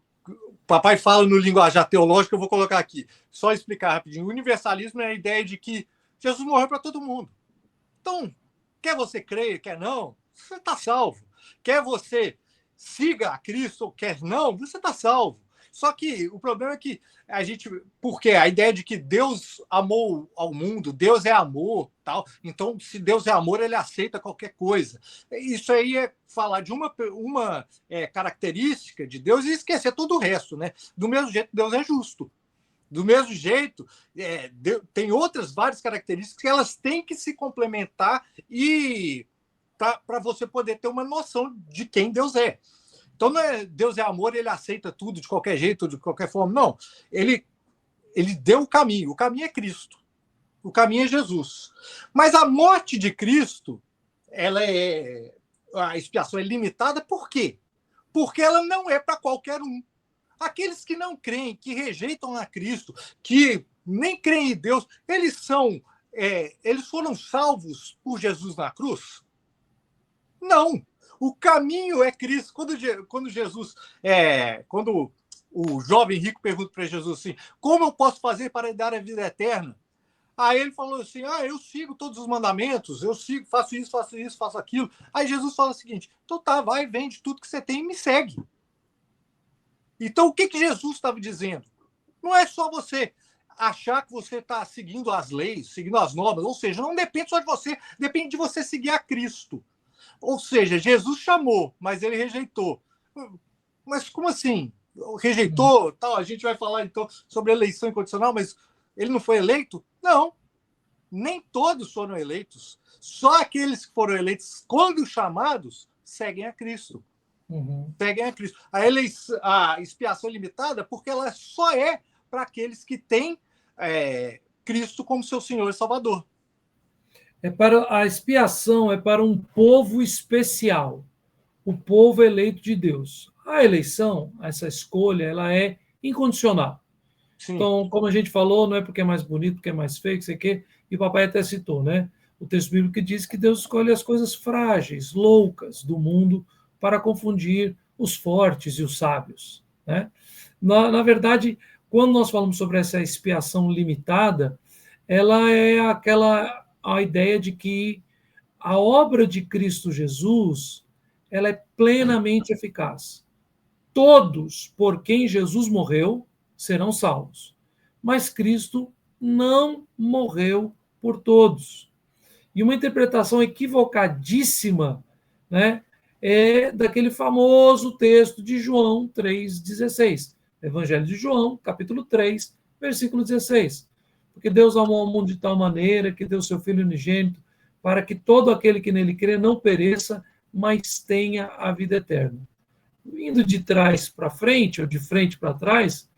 papai fala no linguajar teológico, eu vou colocar aqui, só explicar rapidinho. O universalismo é a ideia de que Jesus morreu para todo mundo. Então, quer você crer, quer não, você está salvo. Quer você siga a Cristo ou quer não, você está salvo. Só que o problema é que porque a ideia de que Deus amou ao mundo, Deus é amor, tal. Então, se Deus é amor, ele aceita qualquer coisa. Isso aí é falar de uma característica de Deus e esquecer todo o resto, né? Do mesmo jeito, Deus é justo. Do mesmo jeito, tem outras várias características que elas têm que se complementar e para você poder ter uma noção de quem Deus é. Então, não é Deus é amor, ele aceita tudo de qualquer jeito, de qualquer forma. Não, ele deu o caminho é Cristo, o caminho é Jesus. Mas a morte de Cristo, a expiação é limitada, por quê? Porque ela não é para qualquer um. Aqueles que não creem, que rejeitam a Cristo, que nem creem em Deus, eles foram salvos por Jesus na cruz? Não. O caminho é Cristo. Quando o jovem rico pergunta para Jesus assim, como eu posso fazer para dar a vida eterna? Aí ele falou assim, eu sigo todos os mandamentos, eu sigo, faço isso, faço aquilo. Aí Jesus fala o seguinte, então tá, vai, vende tudo que você tem e me segue. Então o que Jesus estava dizendo? Não é só você achar que você está seguindo as leis, seguindo as normas, ou seja, não depende só de você, depende de você seguir a Cristo. Ou seja, Jesus chamou, mas ele rejeitou. Mas como assim? Rejeitou? Tal, a gente vai falar então sobre eleição incondicional, mas ele não foi eleito? Não. Nem todos foram eleitos. Só aqueles que foram eleitos, quando chamados, seguem a Cristo. Seguem a Cristo. A expiação limitada, porque ela só é para aqueles que têm Cristo como seu Senhor e Salvador. A expiação é para um povo especial, o povo eleito de Deus. A eleição, essa escolha, ela é incondicional. Sim. Então, como a gente falou, não é porque é mais bonito, porque é mais feio, que sei o quê, e o papai até citou, né? O texto bíblico que diz que Deus escolhe as coisas frágeis, loucas do mundo para confundir os fortes e os sábios, né? Na verdade, quando nós falamos sobre essa expiação limitada, ela é a ideia de que a obra de Cristo Jesus, ela é plenamente eficaz. Todos por quem Jesus morreu serão salvos, mas Cristo não morreu por todos. E uma interpretação equivocadíssima, né, é daquele famoso texto de João 3,16. Evangelho de João, capítulo 3, versículo 16. Porque Deus amou o mundo de tal maneira que deu seu Filho unigênito para que todo aquele que nele crê não pereça, mas tenha a vida eterna. Indo de trás para frente, ou de frente para trás,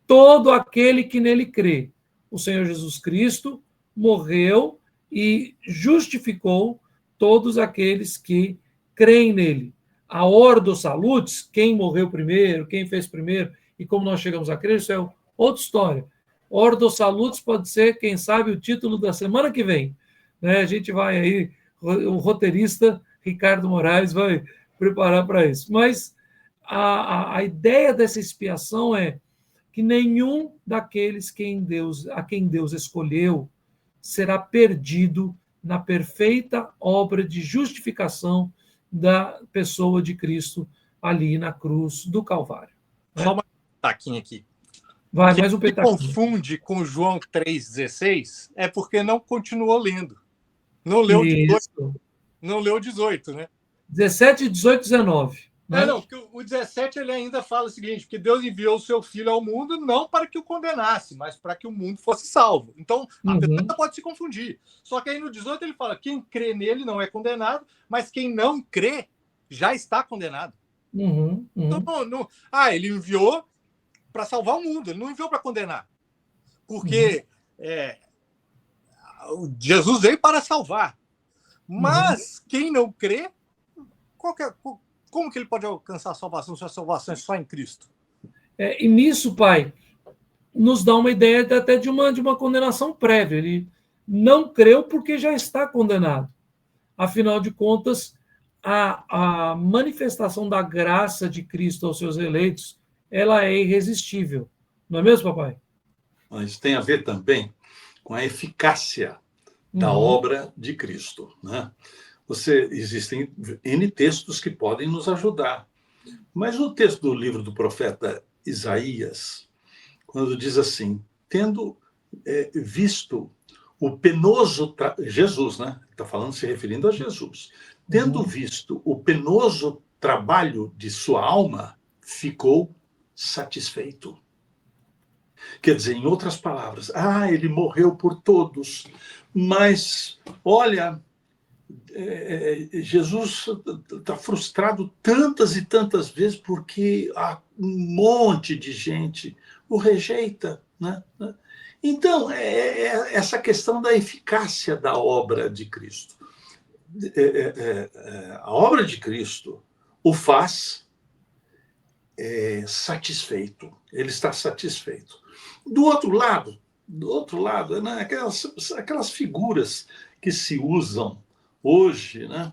todo aquele que nele crê. O Senhor Jesus Cristo morreu e justificou todos aqueles que creem nele. A ordo salutis, quem morreu primeiro, quem fez primeiro, e como nós chegamos a crer, isso é outra história. Ordo salutis pode ser, quem sabe, o título da semana que vem. Né? A gente vai aí, o roteirista Ricardo Moraes vai preparar para isso. Mas a ideia dessa expiação é que nenhum daqueles a quem Deus escolheu será perdido na perfeita obra de justificação da pessoa de Cristo ali na cruz do Calvário. Né? Só uma taquinha aqui. Vai, mais um petaquinho. Confunde com João 3,16 é porque não continuou lendo. Não leu 18. Não leu 18, né? 17, 18, 19. Né? Não, porque o 17 ele ainda fala o seguinte, que Deus enviou o seu Filho ao mundo não para que o condenasse, mas para que o mundo fosse salvo. Então, a pessoa pode se confundir. Só que aí no 18 ele fala, quem crê nele não é condenado, mas quem não crê já está condenado. Então, ele enviou para salvar o mundo, ele não enviou para condenar. Porque Jesus veio para salvar. Mas quem não crê, como que ele pode alcançar a salvação se a salvação é só em Cristo? E nisso, pai, nos dá uma ideia até de uma condenação prévia. Ele não creu porque já está condenado. Afinal de contas, a manifestação da graça de Cristo aos seus eleitos, ela é irresistível. Não é mesmo, papai? Mas tem a ver também com a eficácia da obra de Cristo, né? Existem N textos que podem nos ajudar. Mas no texto do livro do profeta Isaías, quando diz assim, tendo visto o penoso... Jesus, né? Está falando, se referindo a Jesus. Tendo visto o penoso trabalho de sua alma, ficou satisfeito. Quer dizer, em outras palavras, ele morreu por todos, mas, olha... Jesus está frustrado tantas e tantas vezes porque há um monte de gente o rejeita, né? Então, essa questão da eficácia da obra de Cristo. A obra de Cristo o faz satisfeito, ele está satisfeito. Do outro lado, né, aquelas figuras que se usam hoje, né?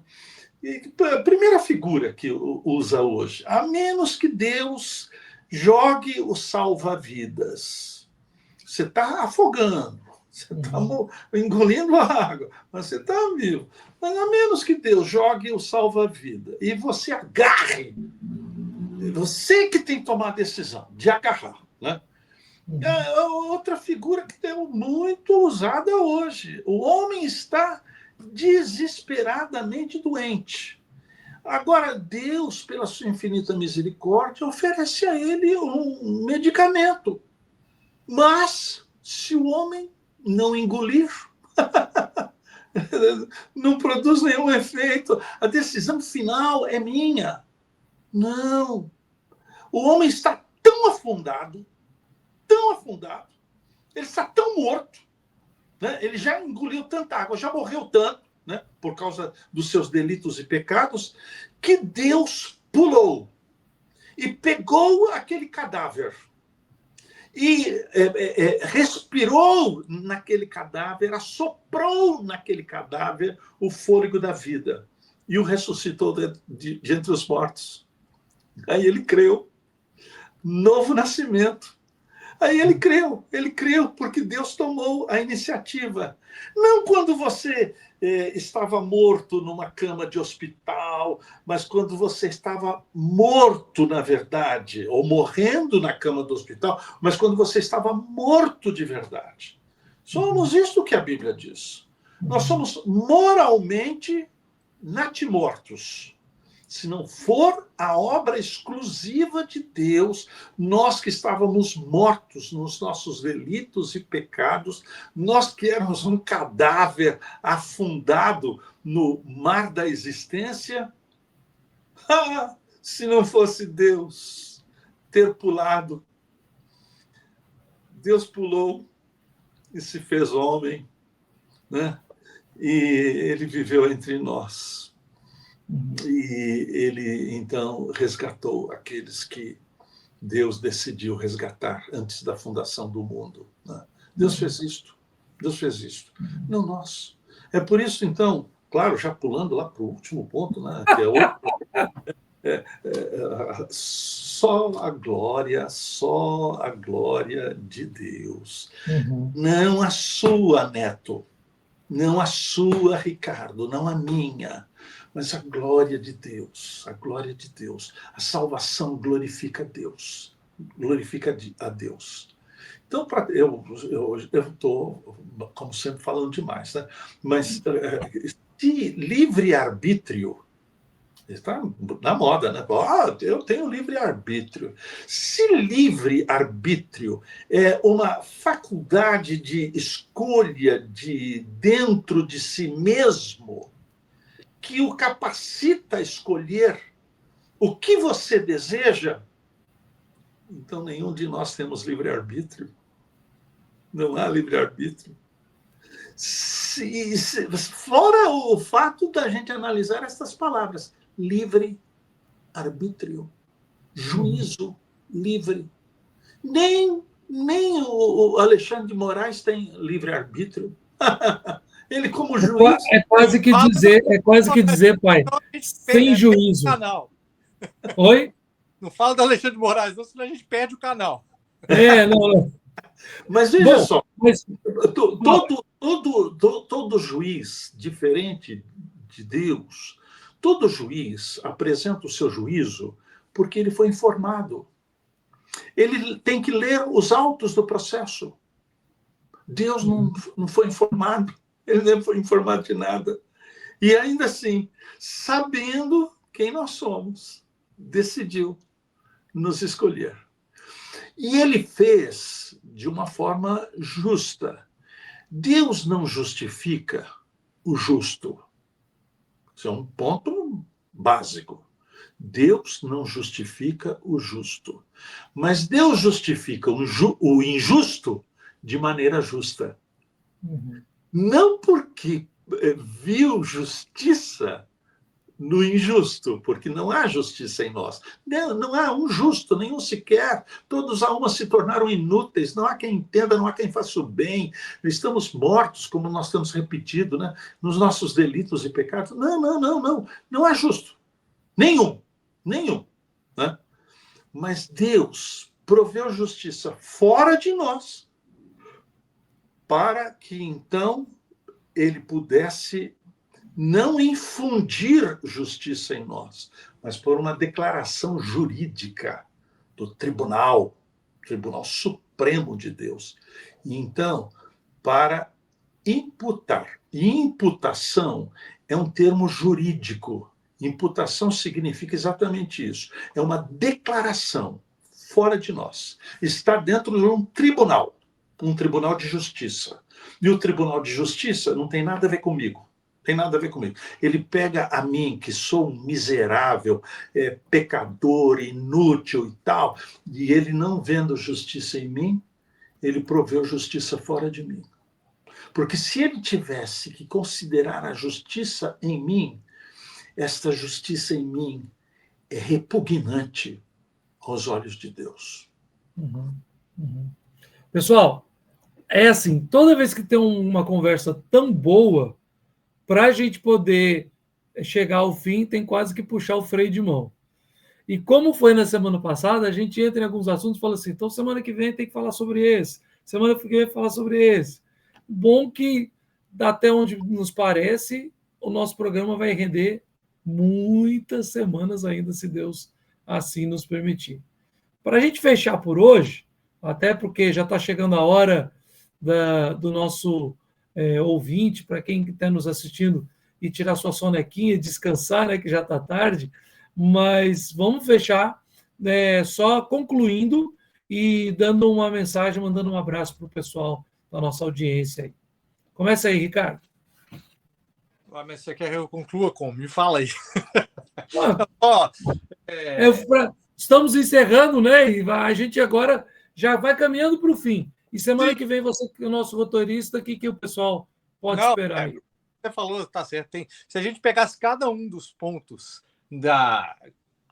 E a primeira figura que usa hoje, a menos que Deus jogue o salva-vidas. Você está afogando, Você está engolindo a água, mas você está vivo. Mas a menos que Deus jogue o salva-vida e você agarre, você que tem que tomar a decisão de agarrar, né? É outra figura que é muito usada hoje. O homem está desesperadamente doente. Agora, Deus, pela sua infinita misericórdia, oferece a ele um medicamento. Mas, se o homem não engolir, não produz nenhum efeito, a decisão final é minha. Não. O homem está tão afundado, ele está tão morto, né? Ele já engoliu tanta água, já morreu tanto, né? Por causa dos seus delitos e pecados, que Deus pulou e pegou aquele cadáver e respirou naquele cadáver, assoprou naquele cadáver o fôlego da vida e o ressuscitou de entre os mortos. Aí ele creu. Novo nascimento. Aí ele creu porque Deus tomou a iniciativa. Não quando você estava morto numa cama de hospital, mas quando você estava morto, na verdade, ou morrendo na cama do hospital, mas quando você estava morto de verdade. Somos isto que a Bíblia diz. Nós somos moralmente natimortos. Se não for a obra exclusiva de Deus, nós que estávamos mortos nos nossos delitos e pecados, nós que éramos um cadáver afundado no mar da existência, se não fosse Deus ter pulado, Deus pulou e se fez homem, né? E ele viveu entre nós. E ele, então, resgatou aqueles que Deus decidiu resgatar antes da fundação do mundo, né? Deus fez isto. Não nós. É por isso, então, claro, já pulando lá para o último ponto, né, que é só a glória de Deus. Não a sua, Neto. Não a sua, Ricardo. Não a minha. Mas a glória de Deus, a salvação glorifica a Deus, Então, eu estou, como sempre, falando demais, né? Mas se livre-arbítrio, está na moda, né? Eu tenho livre-arbítrio. Se livre-arbítrio é uma faculdade de escolha dentro de si mesmo, que o capacita a escolher o que você deseja, então nenhum de nós temos livre-arbítrio. Não há livre-arbítrio. Fora o fato da gente analisar essas palavras: livre-arbítrio, juízo livre. Nem o Alexandre de Moraes tem livre-arbítrio. Ele, como juiz... É quase que dizer, pai, sem juízo. Oi? Não fala do Alexandre de Moraes, não, senão a gente perde o canal. Não. Mas veja só, todo juiz, diferente de Deus, todo juiz apresenta o seu juízo porque ele foi informado. Ele tem que ler os autos do processo. Deus não foi informado. Ele não foi informado de nada. E ainda assim, sabendo quem nós somos, decidiu nos escolher. E ele fez de uma forma justa. Deus não justifica o justo. Isso é um ponto básico. Deus não justifica o justo. Mas Deus justifica o injusto de maneira justa. Não porque viu justiça no injusto, porque não há justiça em nós. Não há um justo, nenhum sequer. Todos a uma se tornaram inúteis. Não há quem entenda, não há quem faça o bem. Estamos mortos, como nós temos repetido, né? Nos nossos delitos e pecados. Não. Não há justo. Nenhum. Né? Mas Deus proveu justiça fora de nós, para que então ele pudesse não infundir justiça em nós, mas por uma declaração jurídica do Tribunal Supremo de Deus. E então, para imputar. E imputação é um termo jurídico. Imputação significa exatamente isso. É uma declaração fora de nós. Está dentro de um tribunal de justiça. E o tribunal de justiça não tem nada a ver comigo. Tem nada a ver comigo. Ele pega a mim, que sou um miserável, pecador, inútil e tal, e ele não vendo justiça em mim, ele proveu justiça fora de mim. Porque se ele tivesse que considerar a justiça em mim, esta justiça em mim é repugnante aos olhos de Deus. Uhum, uhum. Pessoal, é assim, toda vez que tem uma conversa tão boa, para a gente poder chegar ao fim, tem quase que puxar o freio de mão. E como foi na semana passada, a gente entra em alguns assuntos e fala assim, então semana que vem tem que falar sobre esse, semana que vem falar sobre esse. Bom que, até onde nos parece, o nosso programa vai render muitas semanas ainda, se Deus assim nos permitir. Para a gente fechar por hoje, até porque já está chegando a hora do nosso ouvinte, para quem está nos assistindo, e tirar sua sonequinha, descansar, né, que já está tarde, mas vamos fechar só concluindo e dando uma mensagem, mandando um abraço para o pessoal da nossa audiência aí. Começa aí, Ricardo. Mas você quer que eu conclua como? Me fala aí. Estamos encerrando, né? E a gente agora já vai caminhando para o fim. E semana que vem você, o nosso roteirista, o que o pessoal pode esperar aí? Você falou, tá certo. Se a gente pegasse cada um dos pontos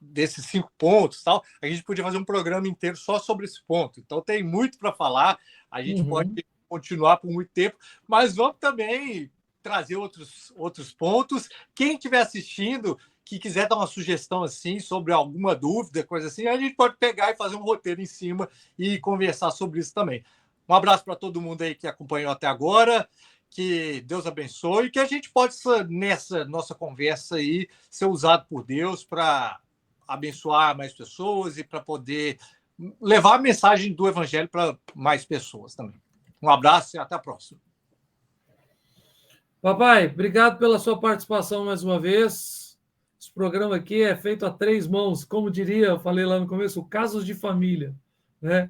desses 5 pontos, tal, a gente podia fazer um programa inteiro só sobre esse ponto. Então tem muito para falar. A gente pode continuar por muito tempo, mas vamos também trazer outros pontos. Quem estiver assistindo, que quiser dar uma sugestão assim sobre alguma dúvida, coisa assim, a gente pode pegar e fazer um roteiro em cima e conversar sobre isso também. Um abraço para todo mundo aí que acompanhou até agora, que Deus abençoe, e que a gente possa, nessa nossa conversa aí, ser usado por Deus para abençoar mais pessoas e para poder levar a mensagem do Evangelho para mais pessoas também. Um abraço e até a próxima. Papai, obrigado pela sua participação mais uma vez. Esse programa aqui é feito a 3 mãos, como diria, eu falei lá no começo, casos de família, né?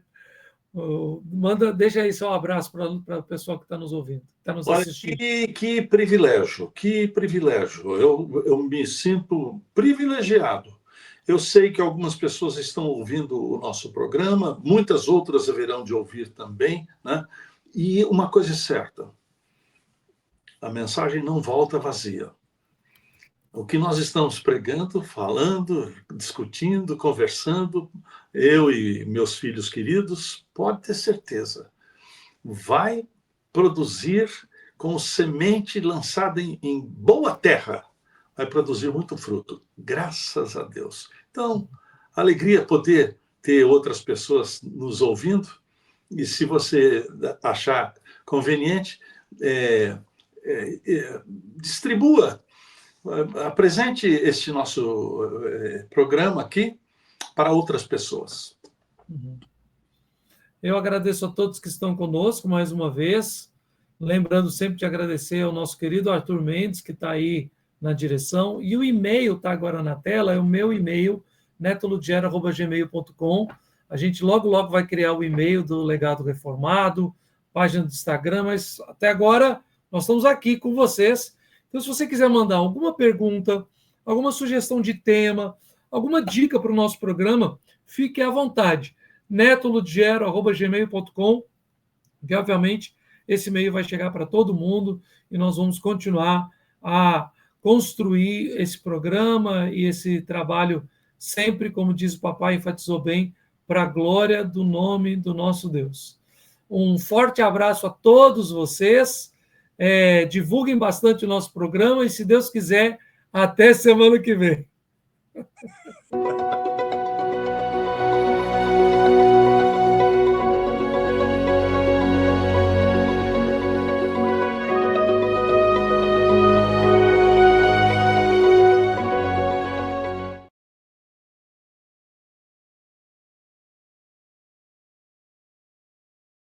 Deixa aí seu abraço para o pessoal que está nos ouvindo, que está nos assistindo. Que privilégio, que privilégio. Eu me sinto privilegiado. Eu sei que algumas pessoas estão ouvindo o nosso programa, muitas outras haverão de ouvir também, né? E uma coisa é certa, a mensagem não volta vazia. O que nós estamos pregando, falando, discutindo, conversando, eu e meus filhos queridos, pode ter certeza, vai produzir como semente lançada em boa terra, vai produzir muito fruto, graças a Deus. Então, alegria poder ter outras pessoas nos ouvindo, e se você achar conveniente, distribua, apresente este nosso programa aqui para outras pessoas. Eu agradeço a todos que estão conosco mais uma vez, lembrando sempre de agradecer ao nosso querido Arthur Mendes, que está aí na direção, e o e-mail está agora na tela, é o meu e-mail, netoludiero@gmail.com. A gente logo vai criar o e-mail do Legado Reformado, página do Instagram, mas até agora nós estamos aqui com vocês. Então, se você quiser mandar alguma pergunta, alguma sugestão de tema, alguma dica para o nosso programa, fique à vontade. netoludiero@gmail.com, que obviamente esse e-mail vai chegar para todo mundo e nós vamos continuar a construir esse programa e esse trabalho sempre, como diz o papai, enfatizou bem, para a glória do nome do nosso Deus. Um forte abraço a todos vocês. Divulguem bastante o nosso programa e, se Deus quiser, até semana que vem.